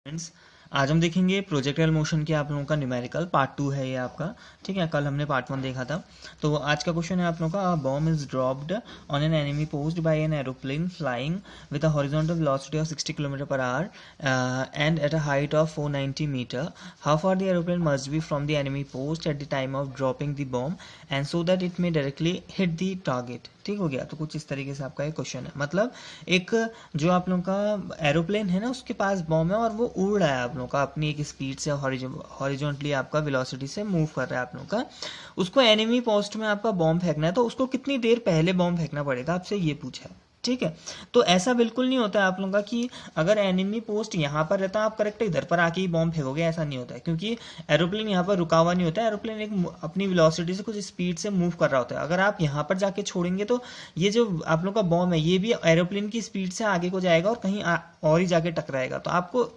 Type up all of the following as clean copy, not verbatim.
Friends, आज हम देखेंगे प्रोजेक्टाइल मोशन के आप लोगों का न्यूमेरिकल पार्ट 2 है ये आपका। ठीक है, कल हमने पार्ट 1 देखा था। तो आज का क्वेश्चन है आप लोगों का, bomb is dropped on an enemy post by an aeroplane flying with a horizontal velocity of 60 kilometre per hour and at a height of 490 metre. How far the aeroplane must be from the enemy post at the time of dropping the bomb and so that it may directly hit the target. ठीक हो गया। तो कुछ इस तरीके से आपका एक क्वेश्चन है, मतलब एक जो आप लोगों का एरोप्लेन है ना, उसके पास बॉम्ब है और वो उड़ रहा है आप लोगों का अपनी एक स्पीड से, हॉरिजॉन्टली आपका वेलोसिटी से मूव कर रहा है आप लोगों का। उसको एनिमी पोस्ट में आपका बॉम्ब फेंकना है, तो उसको कितनी देर पहले बॉम्ब फेंकना पड़ेगा, आपसे ये पूछा है। ठीक है, तो ऐसा बिल्कुल नहीं होता है आप लोगों का कि अगर एनिमी पोस्ट यहाँ पर रहता है आप करेक्ट इधर पर आके ही बॉम्ब फेंकोगे, ऐसा नहीं होता है, क्योंकि एरोप्लेन यहाँ पर रुका हुआ नहीं होता है। एरोप्लेन एक अपनी वेलोसिटी से कुछ स्पीड से मूव कर रहा होता है। अगर आप यहाँ पर जाके छोड़ेंगे तो ये जो आप लोग का बॉम्ब है ये भी एरोप्लेन की स्पीड से आगे को जाएगा और कहीं और ही जाके टकराएगा। तो आपको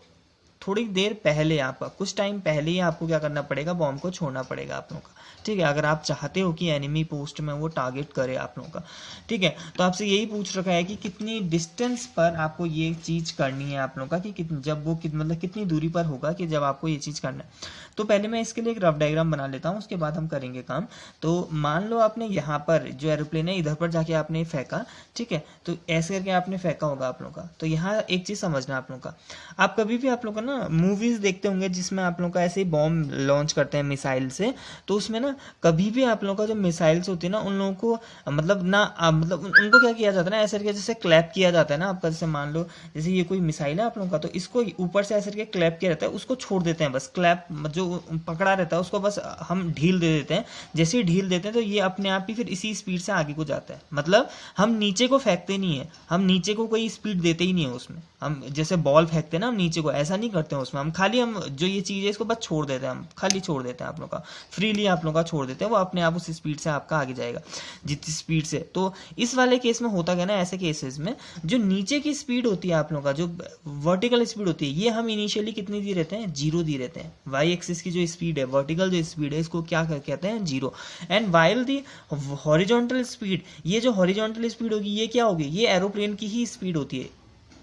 थोड़ी देर पहले, आपका कुछ टाइम पहले ही आपको क्या करना पड़ेगा, बॉम्ब को छोड़ना पड़ेगा आप लोगों का। ठीक है, अगर आप चाहते हो कि एनिमी पोस्ट में वो टारगेट करे आप लोगों का। ठीक है, तो आपसे यही पूछ रखा है कि कितनी डिस्टेंस पर आपको ये चीज़ करनी है आप लोगों का, कि जब वो मतलब कितनी दूरी पर होगा कि जब आपको ये चीज़ करना है। तो पहले मैं इसके लिए एक रफ डायग्राम बना लेता हूँ, उसके बाद हम करेंगे काम। तो मान लो आपने यहाँ पर जो एरोप्लेन है इधर पर जाके आपने फेंका। ठीक है, तो ऐसे करके आपने फेंका होगा आप लोगों का। तो यहाँ एक चीज़ समझना आप लोगों का, आप कभी भी आप लोग का ना मूवीज देखते होंगे जिसमें आप लोग का ऐसे ही बॉम्ब लॉन्च करते हैं मिसाइल से। तो उसमें ना कभी भी आप लोगों का जो मिसाइल्स होती है ना, उन लोगों को मतलब ना मतलब उनको क्या किया जाता है ना, ऐसे करके जैसे क्लैप किया जाता है ना आपका। जैसे मान लो जैसे ये कोई मिसाइल है आप लोगों का, तो इसको ऊपर से ऐसे करके क्लैप किया रहता है, उसको छोड़ देते हैं बस। क्लैप जो पकड़ा रहता है उसको बस हम ढील दे देते हैं। जैसे ही ढील देते हैं तो ये अपने आप ही फिर इसी स्पीड से आगे को जाता है। मतलब हम नीचे को फेंकते नहीं है, हम नीचे को कोई स्पीड देते ही नहीं है उसमें। हम जैसे बॉल फेंकते हैं ना हम नीचे को, ऐसा नहीं करते हैं उसमें। हम खाली हम जो ये चीज़ है इसको बस छोड़ देते हैं, हम खाली छोड़ देते हैं आप लोग का, फ्रीली आप लोग का छोड़ देते हैं, वो अपने आप उस स्पीड से आपका आगे जाएगा जितनी स्पीड से। तो इस वाले केस में होता क्या ना, ऐसे केसेस में जो नीचे की स्पीड होती है आप लोग का, जो वर्टिकल स्पीड होती है, ये हम इनिशियली कितनी दी रहते हैं, जीरो दी रहते हैं। वाई एक्सिस की जो स्पीड है, वर्टिकल जो स्पीड है, इसको क्या कहते हैं, zero. And while the horizontal speed, ये जो हॉरिजॉन्टल स्पीड होगी ये क्या होगी, ये एरोप्लेन की ही स्पीड होती है।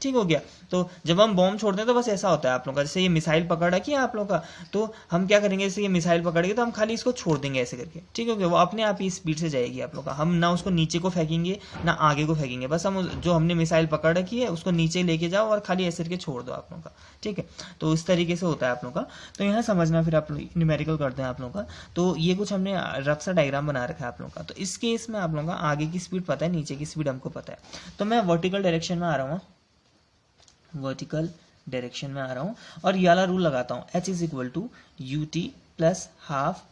ठीक हो गया। तो जब हम बॉम्ब छोड़ते हैं तो बस ऐसा होता है आप लोगों का, जैसे ये मिसाइल पकड़ रखी है आप लोगों का, तो हम क्या करेंगे, जैसे ये मिसाइल पकड़ेगी तो हम खाली इसको छोड़ देंगे ऐसे करके। ठीक हो गया, वो अपने आप ही स्पीड से जाएगी आप लोग का। हम ना उसको नीचे को फेंकेंगे ना आगे को फेंकेंगे, बस हम जो हमने मिसाइल पकड़ रखी है उसको नीचे लेके जाओ और खाली ऐसे करके छोड़ दो आप लोग का। ठीक है, तो इस तरीके से होता है आप लोग का। तो यहाँ समझना, फिर आप लोग न्यूमेरिकल करते हैं आप लोग का। तो ये कुछ हमने रफ सा डायग्राम बना रखा है आप लोग का। तो इस केस में आप लोगों का आगे की स्पीड पता है, नीचे की स्पीड हमको पता है। तो मैं वर्टिकल डायरेक्शन में आ रहा हूँ, वर्टिकल डायरेक्शन में आ रहा हूँ और ये वाला रूल लगाता हूँ, H is equal to U T plus half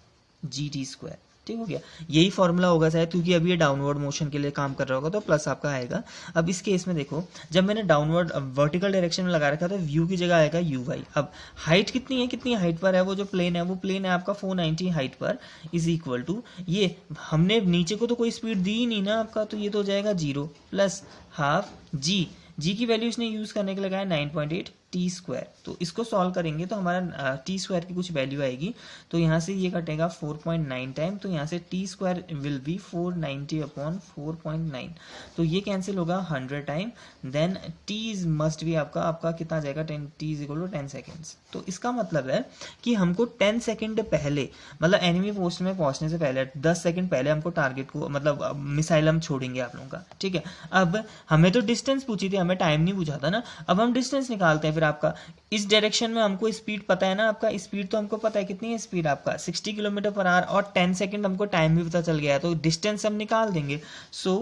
G T square. ठीक हो गया, यही फॉर्मूला होगा शायद, क्योंकि अभी ये डाउनवर्ड मोशन के लिए काम कर रहा होगा तो प्लस आपका आएगा। अब इस केस में देखो, जब मैंने डाउनवर्ड वर्टिकल डायरेक्शन में लगा रखा था, व्यू की जगह आएगा यू वाई। अब हाइट कितनी है, कितनी हाइट पर है वो जो प्लेन है, वो प्लेन है आपका 490 हाइट पर, इज इक्वल टू ये हमने नीचे को तो कोई स्पीड दी ही नहीं ना आपका, तो ये तो हो जाएगा जीरो प्लस हाफ जी। जी की वैल्यू इसने यूज़ करने के लगाया 9.8 टी स्क्वायर। तो इसको सॉल्व करेंगे तो हमारा टी स्क्वायर की कुछ वैल्यू आएगी। तो यहाँ से ये कटेगा 4.9 टाइम, तो यहाँ से T square will be 490 upon 4.9। तो ये कैंसिल होगा 100 time. Then T is must भी आपका कितना जाएगा, 10 T is equal to 10 seconds. तो इसका मतलब है कि हमको 10 सेकेंड पहले, मतलब एनिमी पोस्ट में पहुंचने से पहले 10 सेकेंड पहले हमको टारगेट को, मतलब मिसाइल हम छोड़ेंगे आप लोगों का। ठीक है, अब हमें तो डिस्टेंस पूछी थी, हमें टाइम नहीं पूछा था ना। अब हम डिस्टेंस निकालते हैं। फिर आपका इस डायरेक्शन में हमको स्पीड पता है ना, आपका स्पीड तो हमको पता है, कितनी है स्पीड आपका 60 किलोमीटर पर आवर, और 10 सेकेंड हमको टाइम भी पता चल गया है, तो डिस्टेंस हम निकाल देंगे। सो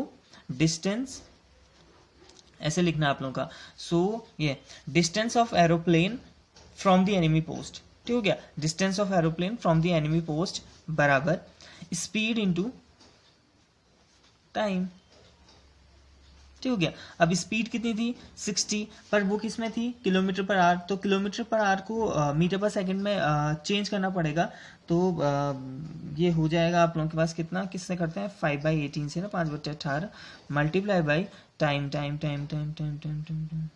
डिस्टेंस ऐसे लिखना आप लोगों का, सो ये distance of aeroplane from the enemy post. ठीक हो गया, distance of aeroplane from the enemy post बराबर स्पीड इंटू टाइम। ठीक हो गया। अब स्पीड कितनी थी 60, पर वो किस में थी, किलोमीटर पर आवर। तो किलोमीटर पर आवर को मीटर पर सेकंड में चेंज करना पड़ेगा। तो ये हो जाएगा आप लोगों के पास कितना, किससे करते हैं, 5/18 से ना, 5/18 multiply by time time time time time time time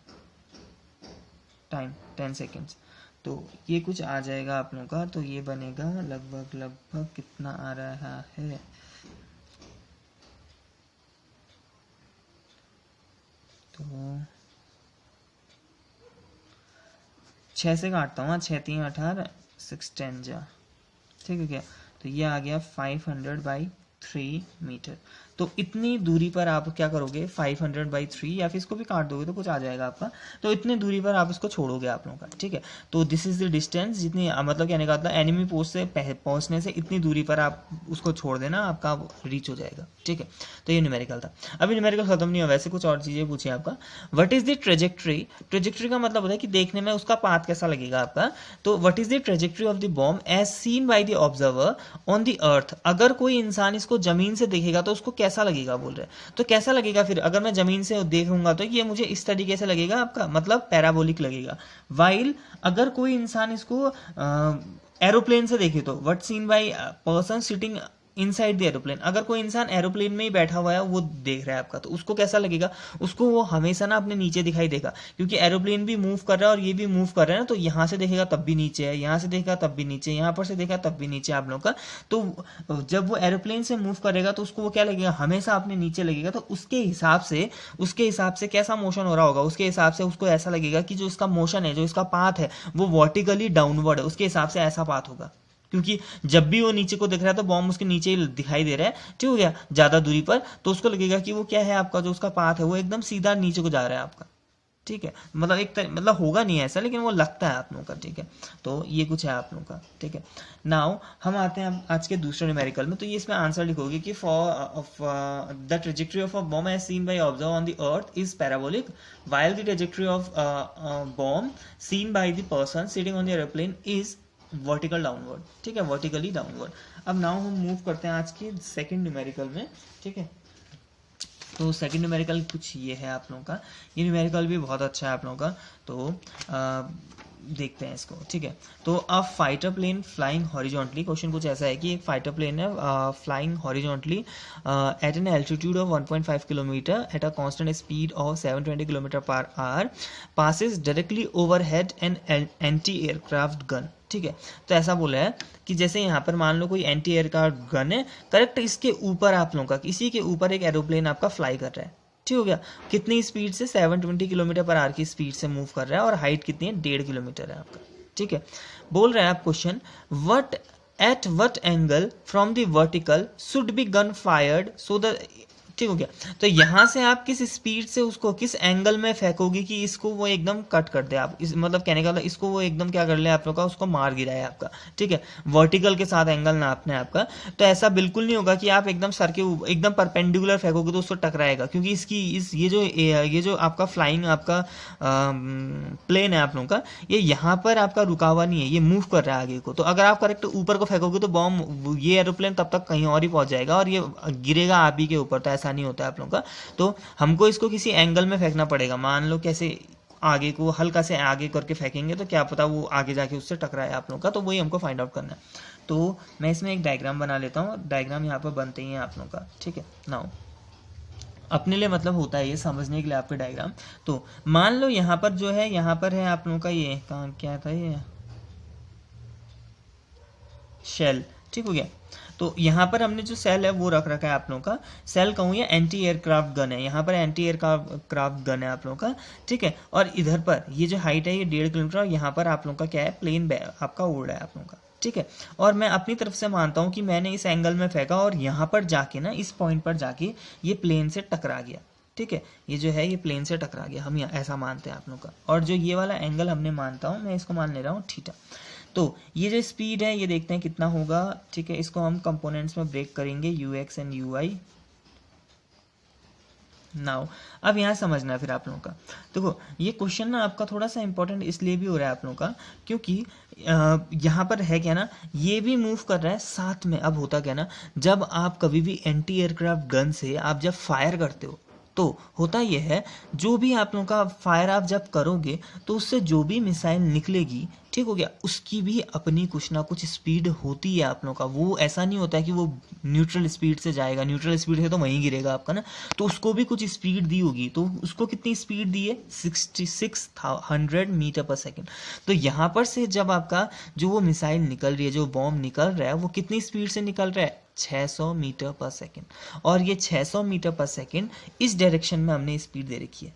time 10 seconds. तो ये कुछ आ जाएगा आप लोगों का। तो ये बनेगा लगभग लगभग कितना आ रहा है, तो 6 से काटता हूँ, 6 3 18 6 10 जा, ठीक है क्या। तो ये आ गया 500/3 मीटर। तो इतनी दूरी पर आप क्या करोगे, 500/3 या फिर इसको भी काट दोगे तो कुछ आ जाएगा आपका। तो इतनी दूरी पर आप इसको छोड़ोगे आप लोगों का, ठीक है। तो दिस इज द डिस्टेंस, जितनी मतलब कहने का मतलब एनिमी पोस्ट से पहुंचने से इतनी दूरी पर आप उसको छोड़ देना, आपका रीच हो जाएगा, ठीक है। तो ये न्यूमेरिकल था। अभी न्यूमेरिकल खत्म नहीं हुआ, वैसे कुछ और चीजें पूछी आपका। What is the trajectory, trajectory का मतलब होता है कि देखने में उसका पाथ कैसा लगेगा आपका। तो what is the trajectory of the bomb as seen by the observer on the earth, अगर कोई इंसान इसको जमीन से देखेगा तो उसको कैसा लगेगा बोल रहे हैं। तो कैसा लगेगा फिर, अगर मैं जमीन से देखूंगा तो ये मुझे इस तरीके से लगेगा आपका, मतलब पैराबोलिक लगेगा। वाइल अगर कोई इंसान इसको एरोप्लेन से देखे तो what seen by person sitting inside the aeroplane, अगर कोई इंसान एरोप्लेन में ही बैठा हुआ है वो देख रहा है आपका, तो उसको कैसा लगेगा, उसको वो हमेशा ना अपने नीचे दिखाई देगा, क्योंकि एरोप्लेन भी मूव कर रहा है और ये भी मूव कर रहा है ना। तो यहाँ से देखेगा तब भी नीचे है, यहाँ से देखेगा तब भी नीचे, यहाँ पर से देखा तब भी नीचे आप लोगों का। तो जब वो एरोप्लेन से मूव करेगा तो उसको वो क्या लगेगा, हमेशा अपने नीचे लगेगा। तो उसके हिसाब से कैसा मोशन हो रहा होगा, उसके हिसाब से उसको ऐसा लगेगा कि जो इसका मोशन है, जो इसका पाथ है वो वर्टिकली डाउनवर्ड है, उसके हिसाब से ऐसा पाथ होगा। क्योंकि जब भी वो नीचे को दिख रहा है तो बॉम्ब उसके नीचे ही दिखाई दे रहा है, ठीक हो गया, ज्यादा दूरी पर। तो उसको लगेगा कि वो क्या है आपका, जो उसका पाथ है वो एकदम सीधा नीचे को जा रहा है आपका, ठीक है। मतलब मतलब होगा नहीं ऐसा, लेकिन वो लगता है आप लोगों का, ठीक है। तो ये कुछ है आप लोगों का, ठीक है। नाउ हम आते हैं आज के दूसरे न्यूमेरिकल में। तो ये इसमें आंसर लिखोगे कि for the trajectory of a bomb as seen by observer on the earth is parabolic while the trajectory of bomb seen by the person sitting on the airplane is vertical downward, ठीक है, vertically downward. अब now हम move करते हैं आज के second numerical में, ठीक है। तो सेकंड न्यूमेरिकल कुछ ये है आप लोगों का, ये न्यूमेरिकल भी बहुत अच्छा है आप लोगों का। तो देखते हैं इसको, ठीक है। तो a fighter plane flying horizontally, question कुछ ऐसा है कि एक फाइटर प्लेन है flying horizontally at an altitude of 1.5 kilometre at a constant speed of 720 kilometre per hour passes directly overhead an anti aircraft gun, ठीक है। तो ऐसा बोला है कि जैसे यहाँ पर मान लो कोई एंटी एयरक्राफ्ट गन है, करेक्ट, इसके ऊपर आप लोगों का, इसी के ऊपर एक एरोप्लेन आपका फ्लाई कर रहा है, ठीक हो गया। कितनी स्पीड से, 720 किलोमीटर पर आवर की स्पीड से मूव कर रहा है, और हाइट कितनी है, 1.5 किलोमीटर है आपका, ठीक है। बोल रहा है आप question, what at what angle from the vertical should be gun fired so the, ठीक हो गया। तो यहाँ से आप किस स्पीड से उसको किस एंगल में फेंकोगे कि इसको वो एकदम कट कर दे, आप इस मतलब कहने का इसको वो एकदम क्या कर ले आप लोग का, उसको मार गिराए आपका, ठीक है। वर्टिकल के साथ एंगल नापना है आपका। तो ऐसा बिल्कुल नहीं होगा कि आप एकदम सर के एकदम परपेंडिकुलर फेंकोगे तो उसको टकराएगा, क्योंकि इसकी ये जो आपका फ्लाइंग आपका प्लेन है आप लोगों का, ये यहाँ पर आपका रुका हुआ नहीं है, ये मूव कर रहा है आगे को। तो अगर आप करेक्ट ऊपर को फेंकोगे तो बॉम्ब, ये एरोप्लेन तब तक कहीं और ही पहुंच जाएगा और ये गिरेगा आप ही के ऊपर। तो ऐसा नहीं होता है आप लोगों का। तो हमको इसको किसी एंगल में फेंकना पड़ेगा, मान लो कैसे आगे को हल्का से आगे करके फेंकेंगे तो क्या पता वो आगे जाके उससे टकराए आप लोगों का। तो वही हमको फाइंड आउट करना है। तो मैं इसमें एक डायग्राम बना लेता हूँ, डायग्राम यहाँ पर बनते ही हैं आप लोगों का, ठीक है। नाउ अपने लिए मतलब होता है ये समझने के लिए आपके डायग्राम। तो मान लो यहाँ पर जो है, यहाँ पर है आप लोगों का ये कहाँ क्या था, ये शेल, ठीक हो गया। तो यहाँ पर हमने जो सेल है वो रख रखा है आप लोगों का, सेल कहूँ या एंटी एयरक्राफ्ट गन है, यहाँ पर एंटी एयरक्राफ्ट गन है आप लोगों का, ठीक है। और इधर पर ये जो हाइट है ये 1.5 किलोमीटर, और यहाँ पर आप लोगों का क्या है, प्लेन आपका उड़ रहा है आप लोगों का, ठीक है। और मैं अपनी तरफ से मानता हूँ कि मैंने इस एंगल में फेंका और यहाँ पर जाके ना, इस पॉइंट पर जाके ये प्लेन से टकरा गया, ठीक है। ये जो है ये प्लेन से टकरा गया, हम ऐसा मानते हैं आप लोग का। और जो ये वाला एंगल हमने मानता हूँ, मैं इसको मान ले रहा हूँ थीटा। तो ये जो स्पीड है ये देखते हैं कितना होगा, ठीक है। इसको हम कंपोनेंट्स में ब्रेक करेंगे, ux एंड ui। नाउ अब यहाँ समझना है फिर आप लोगों का। देखो ये क्वेश्चन ना आपका थोड़ा सा इंपॉर्टेंट इसलिए भी हो रहा है आप लोगों का, क्योंकि यहाँ पर है क्या ना, ये भी मूव कर रहा है साथ में। अब होता क्या ना, जब आप कभी भी एंटी एयरक्राफ्ट गन से आप जब फायर करते हो तो होता यह है, जो भी आप लोगों का फायर आप जब करोगे तो उससे जो भी मिसाइल निकलेगी, ठीक हो गया, उसकी भी अपनी कुछ ना कुछ स्पीड होती है आप लोगों का। वो ऐसा नहीं होता है कि वो न्यूट्रल स्पीड से जाएगा, न्यूट्रल स्पीड से तो वहीं गिरेगा आपका ना। तो उसको भी कुछ स्पीड दी होगी। तो उसको कितनी स्पीड दी है, 6600 मीटर पर सेकेंड। तो यहाँ पर से जब आपका जो वो मिसाइल निकल रही है, जो बॉम्ब निकल रहा है, वो कितनी स्पीड से निकल रहा है, 600 मीटर पर सेकेंड। और ये 600 मीटर पर सेकेंड इस डायरेक्शन में हमने स्पीड दे रखी है,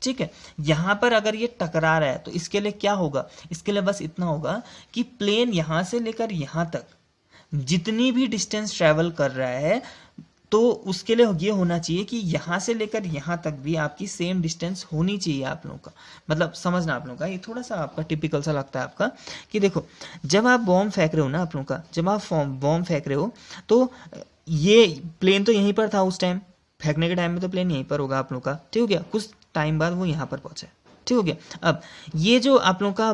ठीक है। यहाँ पर अगर ये टकरा रहा है तो इसके लिए क्या होगा, इसके लिए बस इतना होगा कि प्लेन यहाँ से लेकर यहाँ तक जितनी भी डिस्टेंस ट्रेवल कर रहा है तो उसके लिए ये होना चाहिए कि यहाँ से लेकर यहाँ तक भी आपकी सेम डिस्टेंस होनी चाहिए आप लोगों का। मतलब समझना आप लोगों का, ये थोड़ा सा आपका टिपिकल सा लगता है आपका कि देखो जब आप बॉम्ब फेंक रहे हो ना आप लोगों का, जब आप बॉम्ब फेंक रहे हो तो ये प्लेन तो यहीं पर था उस टाइम, फेंकने के टाइम में तो प्लेन यहीं पर होगा आप लोगों का, ठीक हो गया। कुछ टाइम बाद वो यहाँ पर पहुंचा, ठीक हो गया। अब ये जो आप लोगों का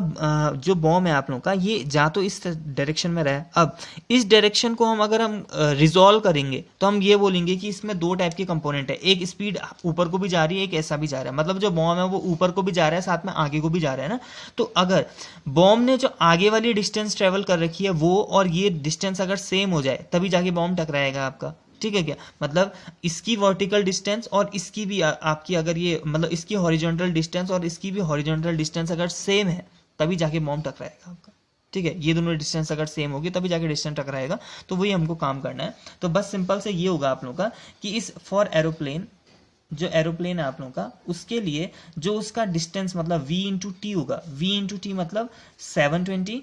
जो बॉम्ब है आप लोगों का, ये जा तो इस डायरेक्शन में रहा है। अब इस डायरेक्शन को हम अगर हम रिजॉल्व करेंगे तो हम ये बोलेंगे कि इसमें दो टाइप के कंपोनेंट है, एक स्पीड ऊपर को भी जा रही है, एक ऐसा भी जा रहा है। मतलब जो बॉम्ब है वो ऊपर को भी जा रहा है, साथ में आगे को भी जा रहा है ना। तो अगर बॉम्ब ने जो आगे वाली डिस्टेंस ट्रेवल कर रखी है वो और ये डिस्टेंस अगर सेम हो जाए तभी जाके बॉम्ब टकराएगा आपका, ठीक है क्या। मतलब इसकी वर्टिकल डिस्टेंस और इसकी भी आपकी अगर ये मतलब इसकी हॉरिजॉन्टल डिस्टेंस और इसकी भी हॉरिजॉन्टल डिस्टेंस अगर सेम है तभी जाके बॉम्ब टकराएगा आपका, ठीक है। ये दोनों डिस्टेंस अगर सेम होगी तभी जाके डिस्टेंस टकराएगा। तो वही हमको काम करना है। तो बस सिंपल से ये होगा आप लोगों का कि इस फॉर एरोप्लेन, जो एरोप्लेन है आप लोगों का, उसके लिए जो उसका डिस्टेंस मतलब v इंटू टी होगा, v इंटू टी मतलब 720,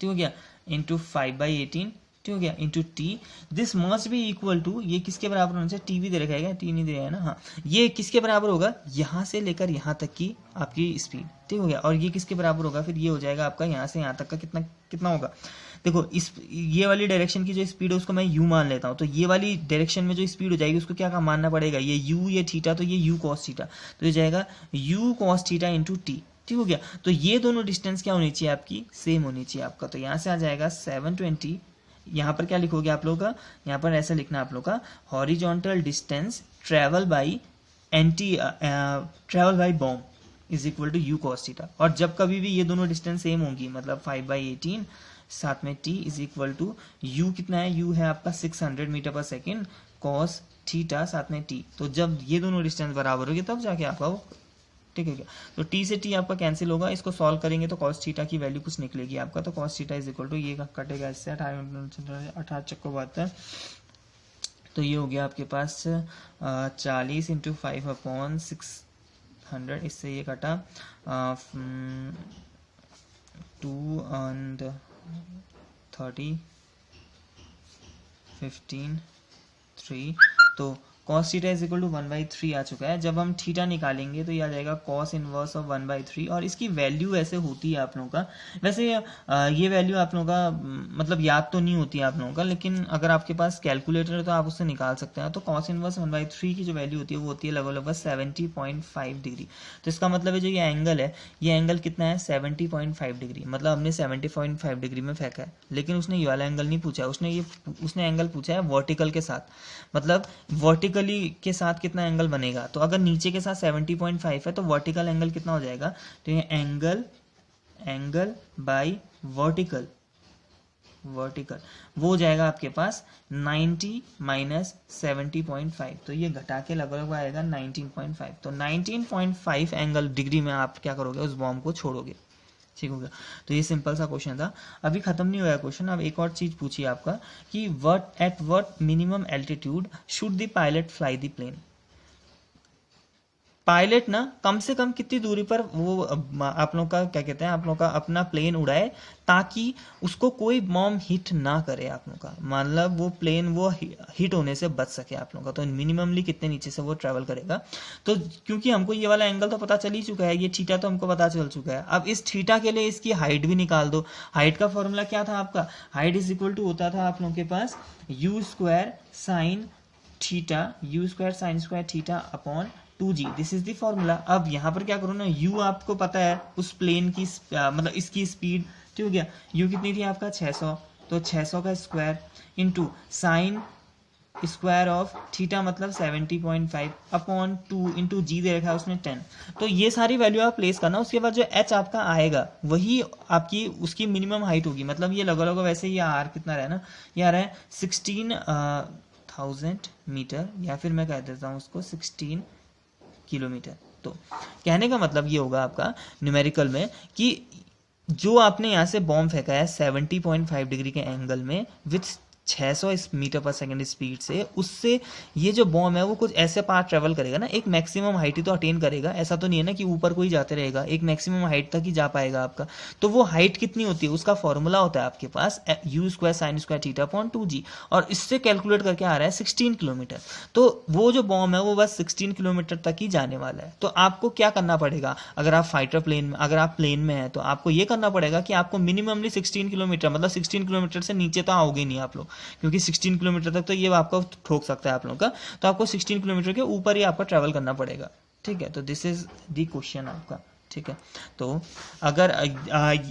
ठीक हो गया, इंटू 5/18, ठीक हो गया, into T. This must be equal to, ये किसके बराबर होना चाहिए, टी भी दे रखा है क्या, टी नहीं दे रहा है ना, हाँ। ये किसके बराबर होगा, यहाँ से लेकर यहाँ तक की आपकी स्पीड, ठीक हो गया। और ये किसके बराबर होगा, फिर ये हो जाएगा आपका यहाँ से यहाँ तक का कितना कितना होगा। देखो इस ये वाली डायरेक्शन की जो स्पीड है उसको मैं यू मान लेता हूँ। तो ये वाली डायरेक्शन में जो स्पीड हो जाएगी उसको क्या मानना पड़ेगा, ये यू ये थीटा, तो ये यू कॉस थीटा, तो ये जाएगा you cos theta into T, ठीक हो गया। तो ये दोनों डिस्टेंस क्या होनी चाहिए आपकी, सेम होनी चाहिए आपका। तो यहाँ से आ जाएगा 720, यहाँ पर क्या लिखोगे आप लोगों का, यहाँ पर ऐसा लिखना आप लोग का, horizontal distance travel by travel by bomb is equal to U cos theta. और जब कभी भी ये दोनों डिस्टेंस सेम होंगी मतलब 5/18 साथ में t is equal to U कितना है, यू है आपका 600 मीटर पर सेकेंड, कॉस थीटा साथ में t। तो जब ये दोनों डिस्टेंस बराबर होगी तब जाके आपका वो, ठीक है क्या। तो t से t आपका कैंसिल होगा, इसको सॉल्व करेंगे तो cos थीटा की वैल्यू कुछ निकलेगी आपका। तो cos theta is equal to ये कटेगा इससे 18 चक्को 72, तो ये हो गया आपके पास 40 इंटू 5/600, इससे ये कटा 2 and 30 15 3, तो cos theta is equal to 1/3 आ चुका है। जब हम थीटा निकालेंगे तो ये आ जाएगा cos इनवर्स ऑफ 1/3, और इसकी वैल्यू ऐसे होती है आप लोगों का, वैसे ये वैल्यू आप लोगों का मतलब याद तो नहीं होती है आप लोगों का, लेकिन अगर आपके पास कैलकुलेटर है तो आप उससे निकाल सकते हैं। तो cos इनवर्स 1/3 की जो वैल्यू होती है वो होती है लगभग 70.5 डिग्री। तो इसका मतलब है जो ये एंगल है, ये एंगल कितना है 70.5 डिग्री। मतलब हमने 70.5 डिग्री में फेंका है, लेकिन उसने ये वाला एंगल नहीं पूछा, उसने एंगल पूछा है वर्टिकल के साथ। मतलब वर्टिकली के साथ कितना एंगल बनेगा, तो अगर नीचे के साथ 70.5 है तो वर्टिकल एंगल कितना हो जाएगा, तो ये एंगल बाय वर्टिकल वो हो जाएगा आपके पास 90 माइनस 70.5, तो ये घटा के लगभग आएगा 19.5। तो 19.5 एंगल डिग्री में आप क्या करोगे, उस बॉम्ब को छोड़ोगे, ठीक हो गया। तो ये सिंपल सा क्वेश्चन था, अभी खत्म नहीं हुआ क्वेश्चन। अब एक और चीज पूछी आपका कि at what minimum altitude should the pilot fly the plane. Pilot ना कम से कम कितनी दूरी पर वो आप लोग का क्या कहते हैं, आप लोग का अपना प्लेन उड़ाए ताकि उसको कोई बॉम्ब हिट ना करे आप लोग का, मतलब वो प्लेन वो हिट होने से बच सके आप लोग का। तो मिनिममली कितने नीचे से वो ट्रेवल करेगा। तो क्योंकि हमको ये वाला एंगल तो पता चल ही चुका है, ये थीटा तो हमको पता चल चुका है। अब इस थीटा के लिए इसकी हाइट भी निकाल दो। हाइट का फॉर्मूला क्या था आपका, हाइट इज इक्वल टू होता था आप लोगों के पास u square sine theta upon 2g, this is the formula. अब यहाँ पर क्या करो ना, u आपको पता है उस प्लेन की मतलब इसकी स्पीड, ठीक हो गया। u कितनी थी आपका 600, तो 600 का square into sine square of theta मतलब 70.5 अपॉन 2 इंटू जी दे रखा है उसने 10। तो ये सारी वैल्यू आप प्लेस करना, उसके बाद जो h आपका आएगा वही आपकी उसकी मिनिमम हाइट होगी। मतलब ये लगा वैसे ये r कितना रहा है ना, ये आ रहा है 16,000 मीटर, या फिर मैं कह देता हूँ उसको 16 किलोमीटर। तो कहने का मतलब ये होगा आपका न्यूमेरिकल में कि जो आपने यहाँ से बॉम्ब फेंका है 70.5 डिग्री के एंगल में विथ 600 मीटर पर सेकंड स्पीड से, उससे ये जो बॉम्ब है वो कुछ ऐसे पाथ ट्रेवल करेगा ना, एक मैक्सिमम हाइट ही तो अटेन करेगा, ऐसा तो नहीं है ना कि ऊपर कोई जाते रहेगा, एक मैक्सिमम हाइट तक ही जा पाएगा आपका। तो वो हाइट कितनी होती है, उसका फॉर्मूला होता है आपके पास u² sin² θ/2g, और इससे कैलकुलेट करके आ रहा है 16 किलोमीटर। तो वो जो बॉम्ब है वो बस 16 किलोमीटर तक ही जाने वाला है। तो आपको क्या करना पड़ेगा, अगर आप फाइटर प्लेन में, अगर आप प्लेन में हैं, तो आपको ये करना पड़ेगा कि आपको मिनिममली 16 किलोमीटर, मतलब 16 किलोमीटर से नीचे तो आओगे नहीं आप लोग, क्योंकि 16 किलोमीटर तक तो ये आपको ठोक सकता है आप लोगों का। तो आपको 16 किलोमीटर के ऊपर ही आपका ट्रैवल करना पड़ेगा, ठीक है। तो दिस इज द क्वेश्चन आपका, ठीक है। तो अगर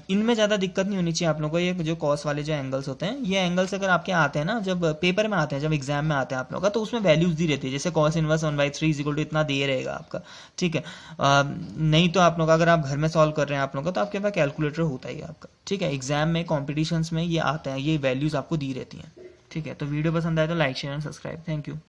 इनमें ज़्यादा दिक्कत नहीं होनी चाहिए आप लोगों को, ये जो कॉस वाले जो एंगल्स होते हैं, ये एंगल्स अगर आपके आते हैं ना, जब पेपर में आते हैं, जब एग्जाम में आते हैं आप लोगों का, तो उसमें वैल्यूज दी रहती है, जैसे कॉस इनवर्स 1/3 इक्वल टू इतना दे रहेगा आपका, ठीक है। नहीं तो आप लोग अगर आप घर में सॉल्व कर रहे हैं आप लोगों का, तो आपके पास कैलकुलेटर होता ही है आपका, ठीक है। एग्जाम में, कॉम्पिटिशन्स में ये आते हैं, ये वैल्यूज आपको दी रहती हैं, ठीक है। तो वीडियो पसंद आए तो like share and subscribe. Thank you.